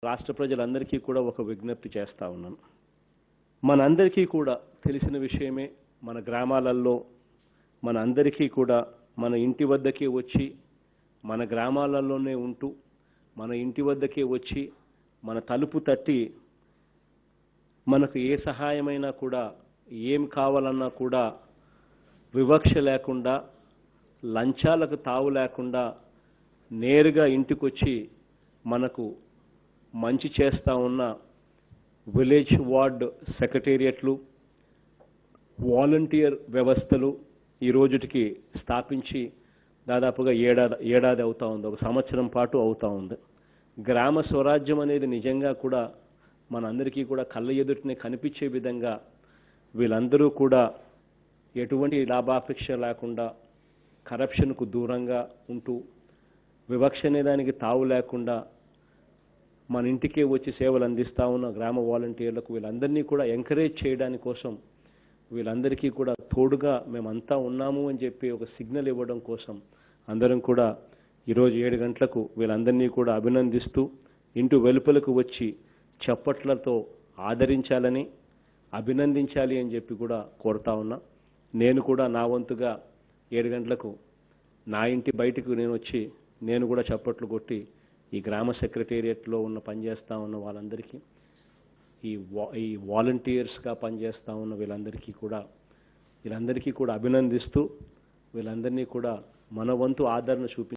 రాష్ట్ర ప్రజలందరికీ కూడా ఒక విజ్ఞప్తి చేస్తా ఉన్నాను. మనందరికీ కూడా తెలిసిన విషయమే, మన గ్రామాలలో మన అందరికీ కూడా మన ఇంటి వద్దకే వచ్చి, మన గ్రామాలలోనే ఉంటూ, మన ఇంటి వద్దకే వచ్చి మన తలుపు తట్టి మనకు ఏ సహాయమైనా కూడా, ఏం కావాలన్నా కూడా వివక్ష లేకుండా, లంచాలకు తావు లేకుండా నేరుగా ఇంటికొచ్చి మనకు మంచి చేస్తా ఉన్న విలేజ్ వార్డ్ సెక్రటేరియట్లు, వాలంటీర్ వ్యవస్థలు ఈ రోజుటికి స్థాపించి దాదాపుగా ఏడాది అవుతా ఉంది, ఒక సంవత్సరం పాటు అవుతా ఉంది. గ్రామ స్వరాజ్యం అనేది నిజంగా కూడా మనందరికీ కూడా కళ్ళ ఎదుటనే కనిపించే విధంగా వీళ్ళందరూ కూడా ఎటువంటి లాభాపేక్ష లేకుండా, కరప్షన్కు దూరంగా ఉంటూ, వివక్ష అనే దానికి తావు లేకుండా మన ఇంటికే వచ్చి సేవలు అందిస్తా ఉన్న గ్రామ వాలంటీర్లకు వీళ్ళందరినీ కూడా ఎంకరేజ్ చేయడానికి కోసం, వీళ్ళందరికీ కూడా తోడుగా మేమంతా ఉన్నాము అని చెప్పి ఒక సిగ్నల్ ఇవ్వడం కోసం అందరం కూడా ఈరోజు 7 గంటలకు వీళ్ళందరినీ కూడా అభినందిస్తూ ఇంటి వెలుపలకు వచ్చి చప్పట్లతో ఆదరించాలని, అభినందించాలి అని చెప్పి కూడా కోరుతా ఉన్నా. నేను కూడా నా వంతుగా 7 గంటలకు నా ఇంటి బయటకు నేను వచ్చి నేను కూడా చప్పట్లు కొట్టి ఈ గ్రామ సెక్రటేరియట్లో పనిచేస్తూ ఉన్న వాళ్ళందరికీ, ఈ వాలంటీర్స్గా పనిచేస్తూ ఉన్న వీళ్ళందరికీ కూడా అభినందిస్తూ, వీళ్ళందరినీ కూడా మన వంతు ఆదరణ చూపి